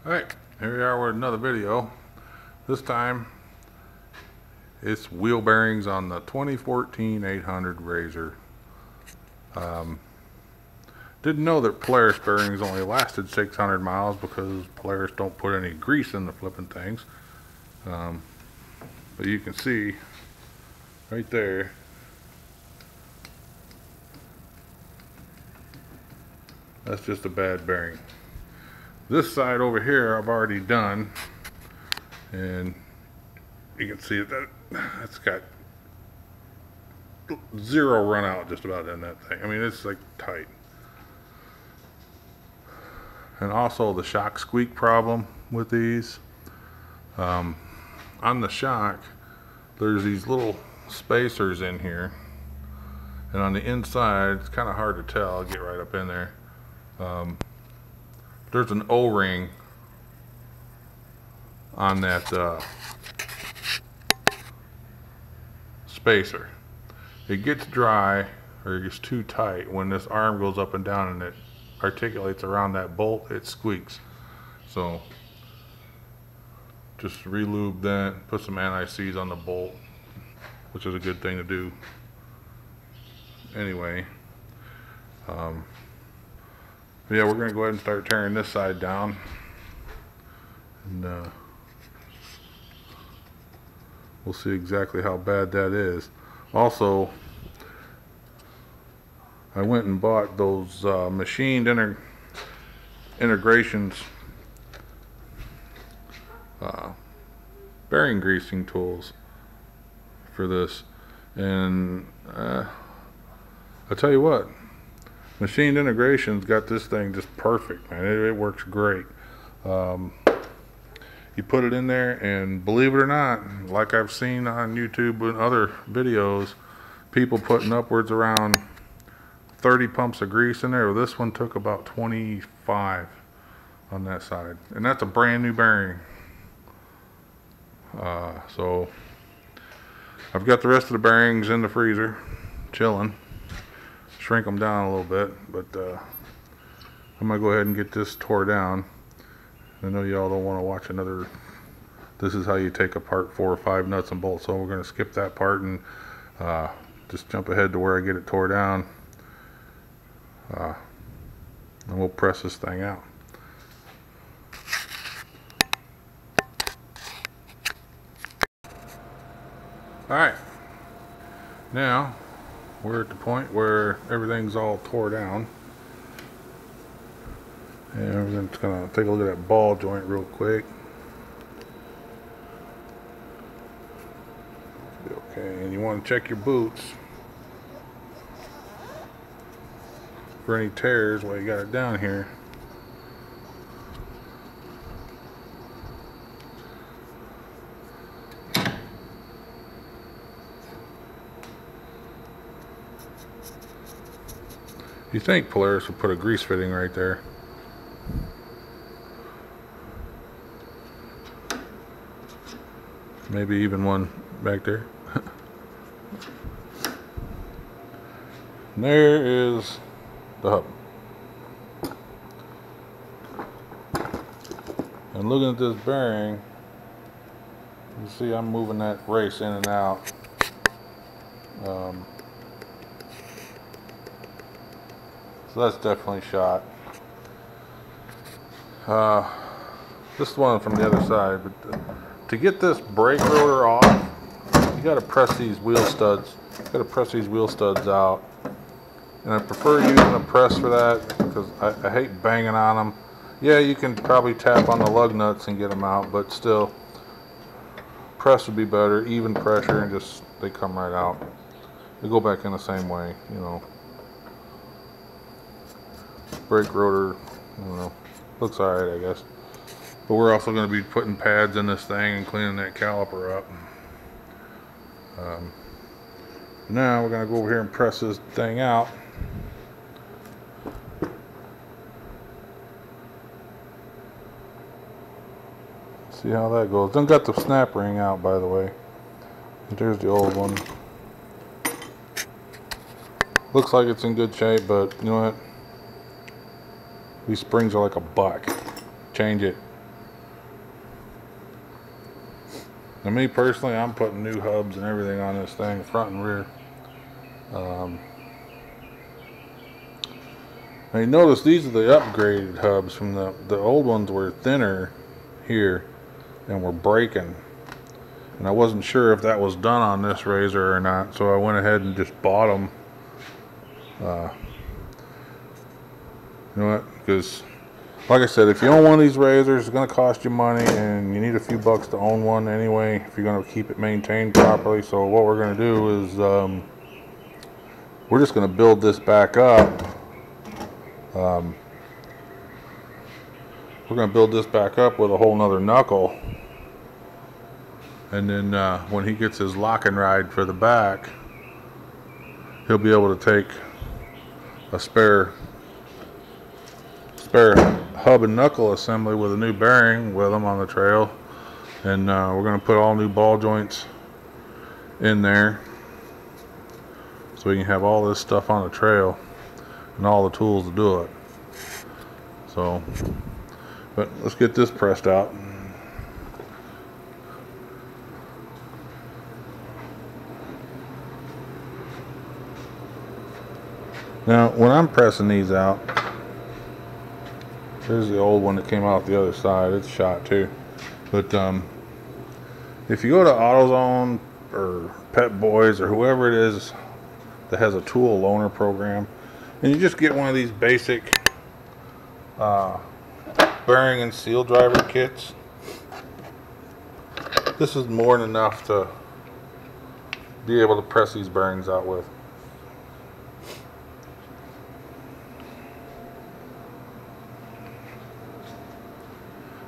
Alright, here we are with another video. This time it's wheel bearings on the 2014 800 Razor. Didn't know that Polaris bearings only lasted 600 miles because Polaris don't put any grease in the flipping things. But you can see right there, that's just a bad bearing. This side over here I've already done, and you can see that it's got zero run out just about in that thing. I mean, it's like tight. And also the shock squeak problem with these. On the shock, there's these little spacers in here, and on the inside it's kind of hard to tell. I'll get right up in there. There's an O-ring on that spacer. It gets dry, or it gets too tight when this arm goes up and down and it articulates around that bolt. It squeaks. So just re-lube that, put some anti-seize on the bolt, which is a good thing to do anyway. Yeah, we're gonna go ahead and start tearing this side down, and we'll see exactly how bad that is. Also, I went and bought those machined intergrations bearing greasing tools for this, and I'll tell you what, machined integrations got this thing just perfect, man. It works great. You put it in there, and believe it or not, like I've seen on YouTube and other videos, people putting upwards around 30 pumps of grease in there. Well, this one took about 25 on that side, and that's a brand new bearing. So I've got the rest of the bearings in the freezer chilling. Shrink them down a little bit, but I'm gonna go ahead and get this tore down. I know y'all don't want to watch another this is how you take apart 4 or 5 nuts and bolts, so we're going to skip that part and just jump ahead to where I get it tore down, and we'll press this thing out. Alright, now we're at the point where everything's all tore down, and we're just going to take a look at that ball joint real quick. Okay, and you want to check your boots for any tears while you got it down here. You think Polaris would put a grease fitting right there. Maybe even one back there. And there is the hub. And looking at this bearing, you see I'm moving that race in and out. So that's definitely shot. This one from the other side, but to get this brake rotor off, you got to press these wheel studs. You got to press these wheel studs out, and I prefer using a press for that because I hate banging on them. Yeah, you can probably tap on the lug nuts and get them out, but still, press would be better. Even pressure, and just they come right out. They go back in the same way, you know. Brake rotor, I don't know, looks alright, I guess. But we're also going to be putting pads in this thing and cleaning that caliper up. Now we're going to go over here and press this thing out. See how that goes. Done got the snap ring out, by the way. There's the old one. Looks like it's in good shape, but you know what? These springs are like a buck. Change it. Now me personally, I'm putting new hubs and everything on this thing, front and rear. Now you notice these are the upgraded hubs. From the old ones were thinner here and were breaking. And I wasn't sure if that was done on this razor or not, so I went ahead and just bought them. You know what? Because, like I said, if you own one of these razors, it's going to cost you money, and you need a few bucks to own one anyway if you're going to keep it maintained properly. So what we're going to do is we're just going to build this back up. We're going to build this back up with a whole nother knuckle. And then when he gets his lock and ride for the back, he'll be able to take a spare hub and knuckle assembly with a new bearing with him on the trail. And we're going to put all new ball joints in there so we can have all this stuff on the trail and all the tools to do it. So, but let's get this pressed out. Now, when I'm pressing these out, there's the old one that came out the other side. It's shot too. But if you go to AutoZone or Pet Boys or whoever it is that has a tool loaner program, and you just get one of these basic bearing and seal driver kits, this is more than enough to be able to press these bearings out with.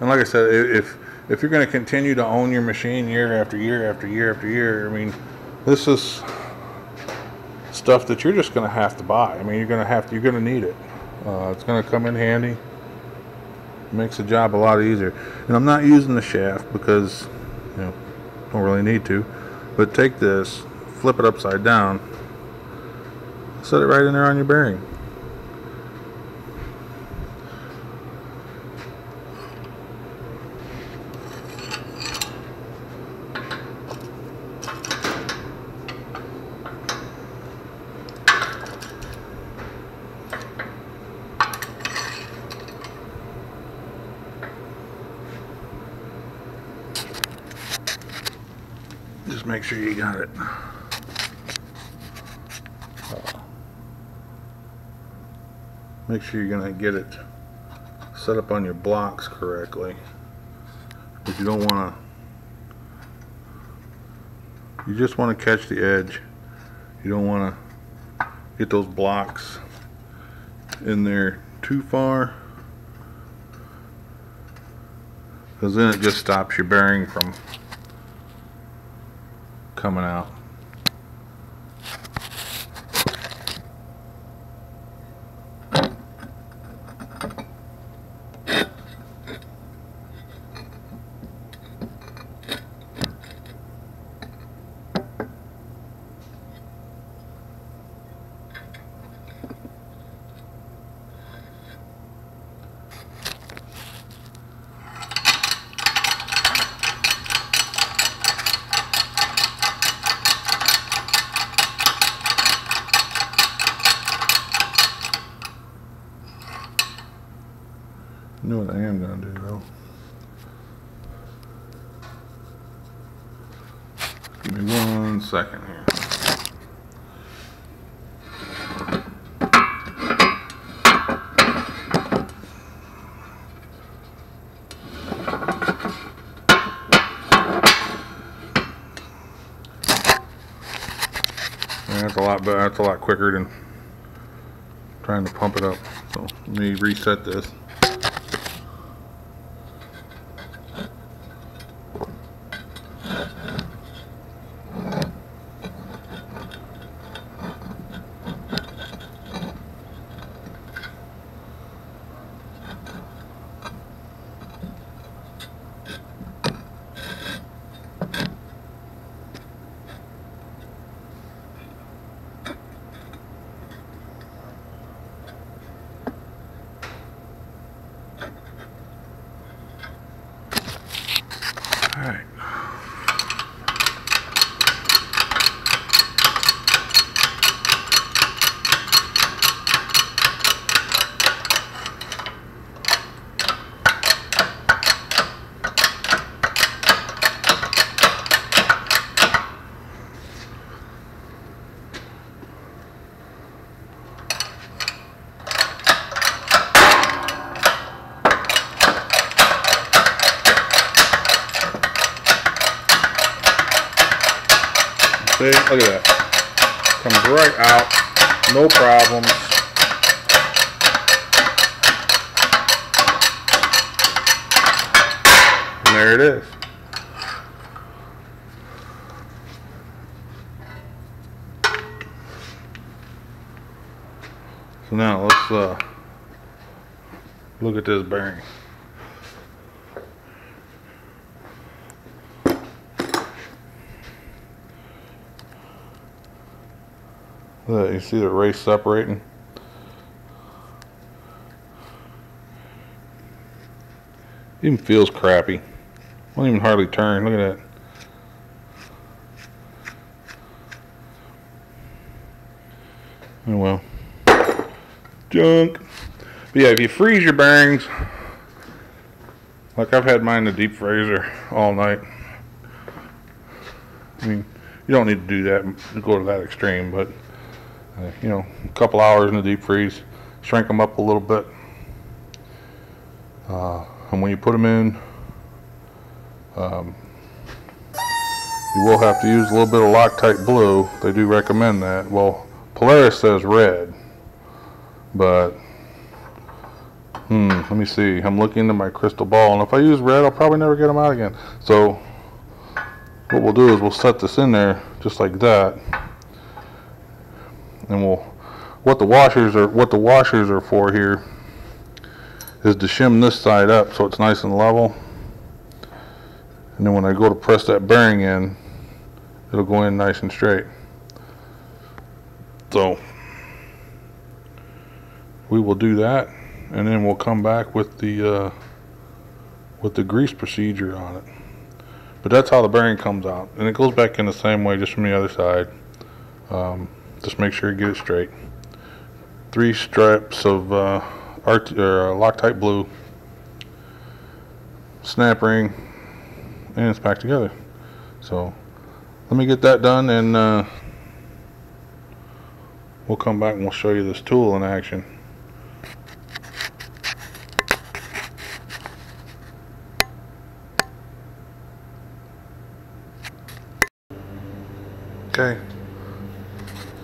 And like I said, if you're going to continue to own your machine year after year after year after year, I mean, this is stuff that you're just going to have to buy. I mean, you're going to need it. It's going to come in handy. It makes the job a lot easier. And I'm not using the shaft because, you know, don't really need to. But take this, flip it upside down, set it right in there on your bearing. Just make sure you got it. Make sure you're going to get it set up on your blocks correctly. But you don't want to, you just want to catch the edge. You don't want to get those blocks in there too far, because then it just stops your bearing from coming out. You know what I am going to do though? Give me 1 second here. That's a lot better. That's a lot quicker than trying to pump it up. So let me reset this. See, look at that. Comes right out, no problems. And there it is. So now let's look at this bearing. Look, you see the race separating? Even feels crappy. Won't even hardly turn. Look at that. Oh well. Junk. But yeah, if you freeze your bearings, like I've had mine in the deep freezer all night. I mean, you don't need to do that, go to that extreme, but you know, a couple hours in the deep freeze, shrink them up a little bit. And when you put them in, you will have to use a little bit of Loctite blue. They do recommend that. Well, Polaris says red, but let me see. I'm looking into my crystal ball, and if I use red, I'll probably never get them out again. So what we'll do is we'll set this in there just like that, and what the washers are for here is to shim this side up so it's nice and level, and then when I go to press that bearing in, it'll go in nice and straight. So we will do that, and then we'll come back with the grease procedure on it. But that's how the bearing comes out, and it goes back in the same way just from the other side. Just make sure you get it straight. 3 strips of Loctite blue, snap ring, and it's back together. So let me get that done, and we'll come back and we'll show you this tool in action. Okay,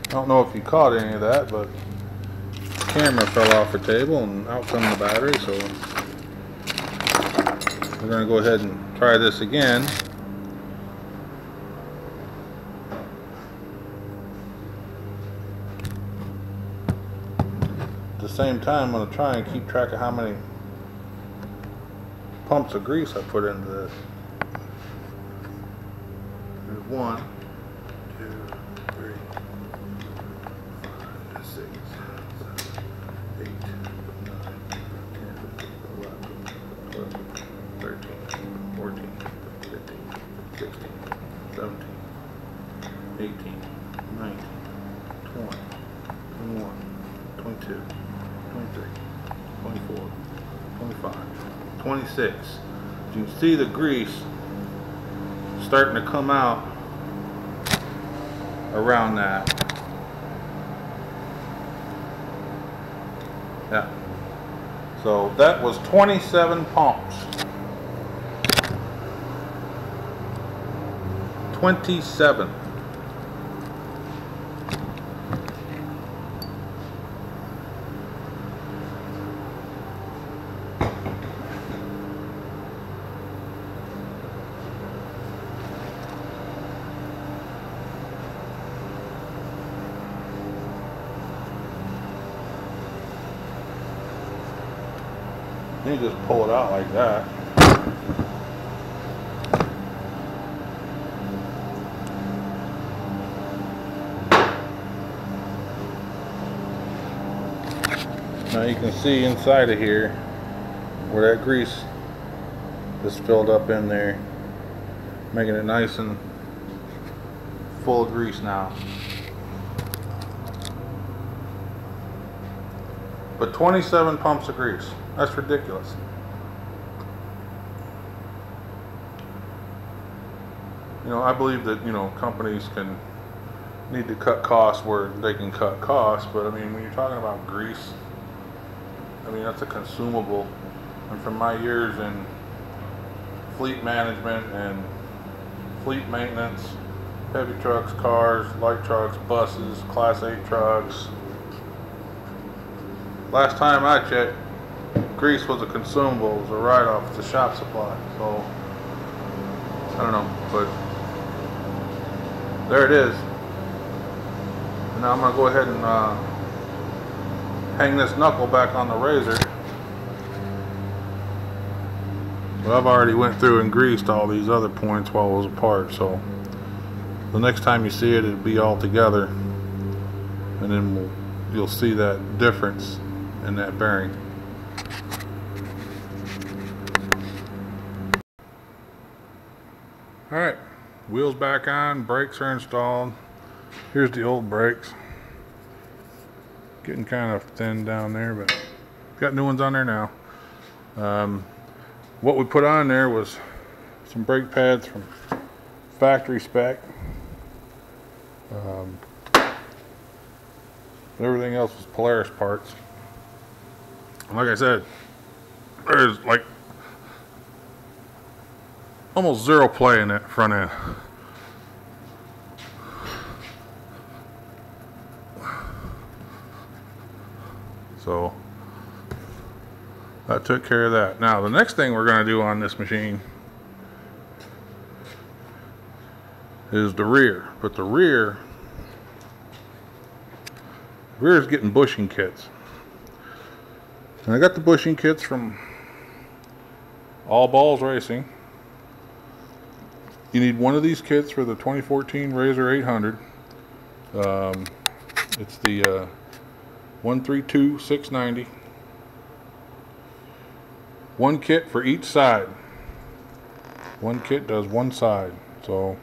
I don't know if you caught any of that, but the camera fell off the table and out come the battery, so we're going to go ahead and try this again. At the same time, I'm going to try and keep track of how many pumps of grease I put into this. There's 1, 2, 3, 5, 6, 7, 8, 9, 10, 11, 12, 13, 14, 15, 16, 17, 18, 19, 20, 21, 22, 23, 24, 25, 26. You can see the grease starting to come out around that. Yeah. So that was 27 pumps. 27. You just pull it out like that. Now you can see inside of here where that grease is filled up in there, making it nice and full of grease now. But 27 pumps of grease. That's ridiculous. You know, I believe that, you know, companies need to cut costs where they can cut costs, but I mean, when you're talking about grease, I mean, that's a consumable. And from my years in fleet management and fleet maintenance, heavy trucks, cars, light trucks, buses, Class 8 trucks. Last time I checked, grease was a consumable, it was a write-off, it's a shop supply. So, I don't know, but there it is. And now I'm going to go ahead and hang this knuckle back on the razor. Well, I've already went through and greased all these other points while it was apart, so the next time you see it, it'll be all together, and then you'll see that difference in that bearing. Alright, wheels back on, brakes are installed. Here's the old brakes. Getting kind of thin down there, but got new ones on there now. What we put on there was some brake pads from factory spec. Everything else was Polaris parts. And like I said, there's like almost zero play in that front end. So that took care of that. Now the next thing we're going to do on this machine is the rear. But the rear is getting bushing kits. And I got the bushing kits from All Balls Racing. You need one of these kits for the 2014 Razor 800. It's the 132690. One kit for each side. One kit does one side. So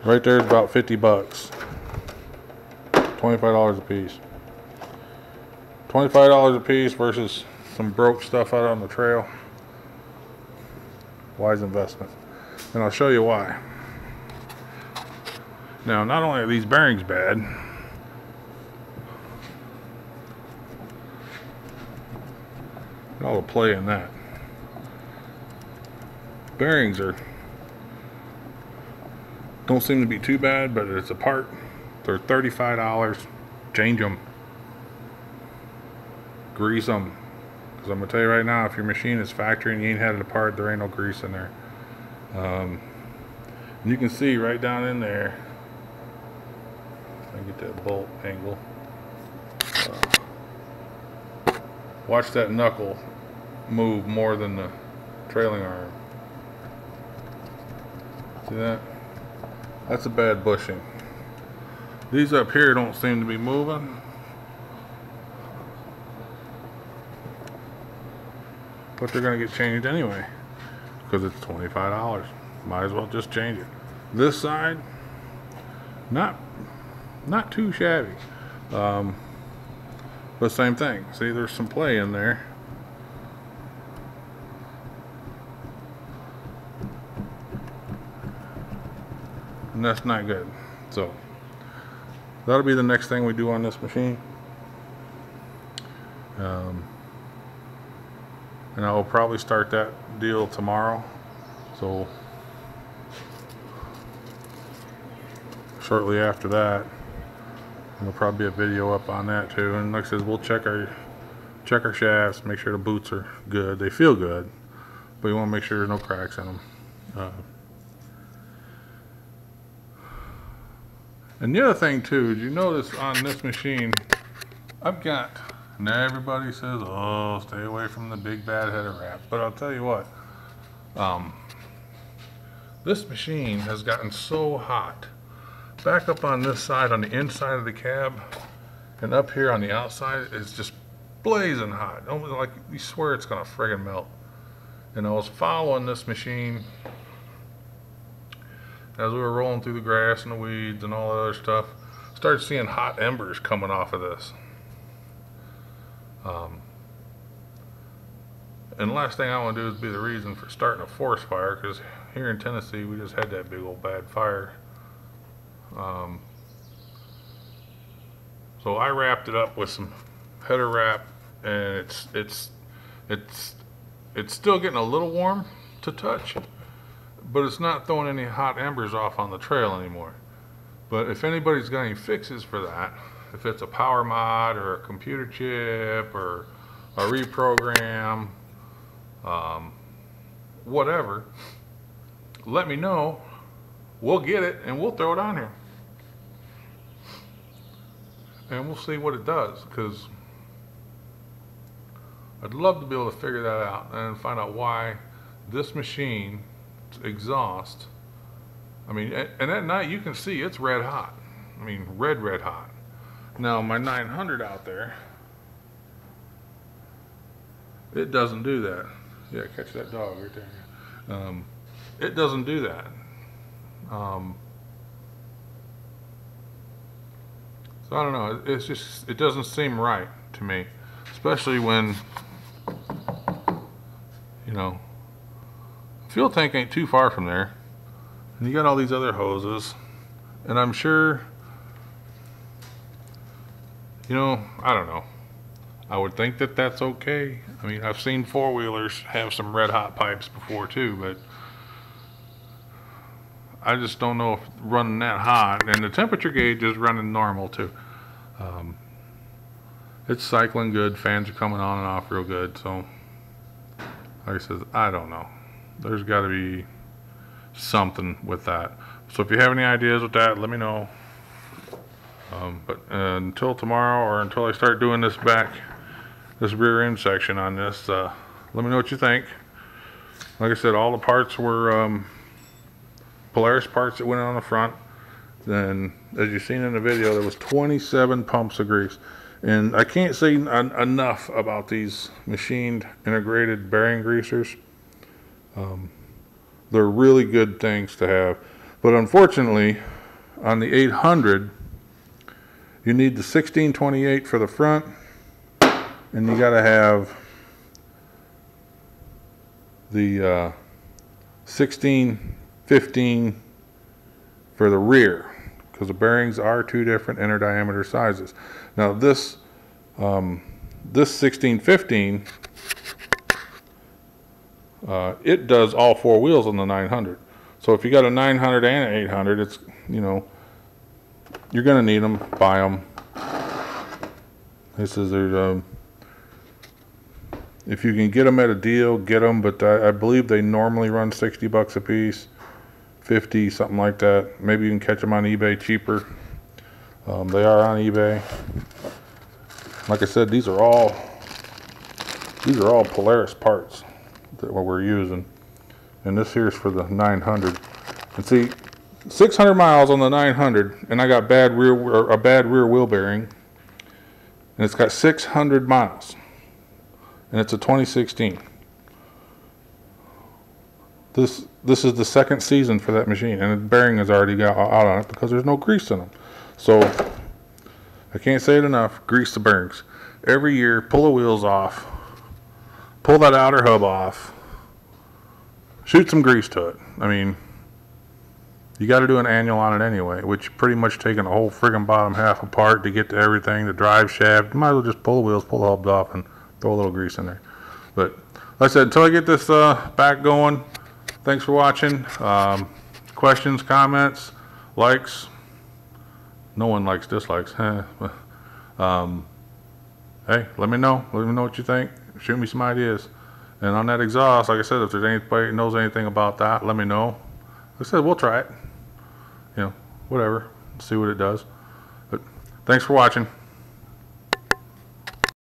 right there is about 50 bucks. $25 a piece. $25 a piece versus some broke stuff out on the trail. Wise investment. And I'll show you why. Now, not only are these bearings bad, all the play in that. Bearings don't seem to be too bad, but it's a part. They're $35. Change them. Grease them. Because I'm going to tell you right now, if your machine is factory and you ain't had it apart, there ain't no grease in there. And you can see right down in there, I get that bolt angle. Watch that knuckle move more than the trailing arm. See that? That's a bad bushing. These up here don't seem to be moving. But they're going to get changed anyway. Because it's $25. Might as well just change it. This side, not too shabby. But same thing. See, there's some play in there. And that's not good. So that'll be the next thing we do on this machine. And I will probably start that deal tomorrow. So shortly after that, there'll probably be a video up on that too. And like I said, we'll check our shafts, make sure the boots are good. They feel good, but you want to make sure there's no cracks in them. And the other thing too, did you notice on this machine, I've got, now everybody says, oh, stay away from the big bad header wrap. But I'll tell you what, this machine has gotten so hot. Back up on this side, on the inside of the cab, and up here on the outside, it's just blazing hot. Almost like you swear it's gonna friggin' melt. And I was following this machine as we were rolling through the grass and the weeds and all that other stuff. Started seeing hot embers coming off of this. And the last thing I want to do is be the reason for starting a forest fire, because here in Tennessee we just had that big old bad fire. So I wrapped it up with some header wrap, and it's still getting a little warm to touch, but it's not throwing any hot embers off on the trail anymore. But if anybody's got any fixes for that, if it's a power mod or a computer chip or a reprogram, whatever, let me know. We'll get it and we'll throw it on here. And we'll see what it does, because I'd love to be able to figure that out and find out why this machine's exhaust, I mean, and at night you can see it's red hot. I mean, red hot. Now my 900 out there, it doesn't do that. Yeah, catch that dog right there. It doesn't do that. So I don't know, it's just, it doesn't seem right to me, especially when, you know, fuel tank ain't too far from there, and you got all these other hoses, and I'm sure, you know, I don't know, I would think that that's okay. I mean, I've seen four-wheelers have some red hot pipes before too, but I just don't know if running that hot, and the temperature gauge is running normal too. It's cycling good, fans are coming on and off real good, so like I said, I don't know. There's got to be something with that. So if you have any ideas with that, let me know. But until tomorrow, or until I start doing this rear end section on this, let me know what you think. Like I said, all the parts were Polaris parts that went on the front. Then, as you've seen in the video, there was 27 pumps of grease. And I can't say enough about these machined integrated bearing greasers. They're really good things to have. But unfortunately, on the 800, you need the 1628 for the front, and you got to have the 1615 for the rear, because the bearings are two different inner diameter sizes. Now this 1615, it does all four wheels on the 900. So if you got a 900 and an 800, it's, you know, you're gonna need them, buy them. This is if you can get them at a deal, get them, but I believe they normally run 60 bucks a piece, 50, something like that. Maybe you can catch them on eBay cheaper. They are on eBay. Like I said, these are all Polaris parts that what we're using, and this here is for the 900. And see, 600 miles on the 900, and I got a bad rear wheel bearing, and it's got 600 miles, and it's a 2016. This is the second season for that machine, and the bearing has already got out on it because there's no grease in them. So I can't say it enough, grease the bearings. Every year, pull the wheels off, pull that outer hub off, shoot some grease to it. I mean, you got to do an annual on it anyway, which pretty much taking the whole friggin' bottom half apart to get to everything, the drive shaft. You might as well just pull the wheels, pull the hubs off, and throw a little grease in there. But like I said, until I get this back going, thanks for watching. Questions, comments, likes. No one likes dislikes. Hey, let me know. Let me know what you think. Shoot me some ideas. And on that exhaust, like I said, if there's anybody who knows anything about that, let me know. Like I said, we'll try it. You know, whatever. See what it does. But thanks for watching.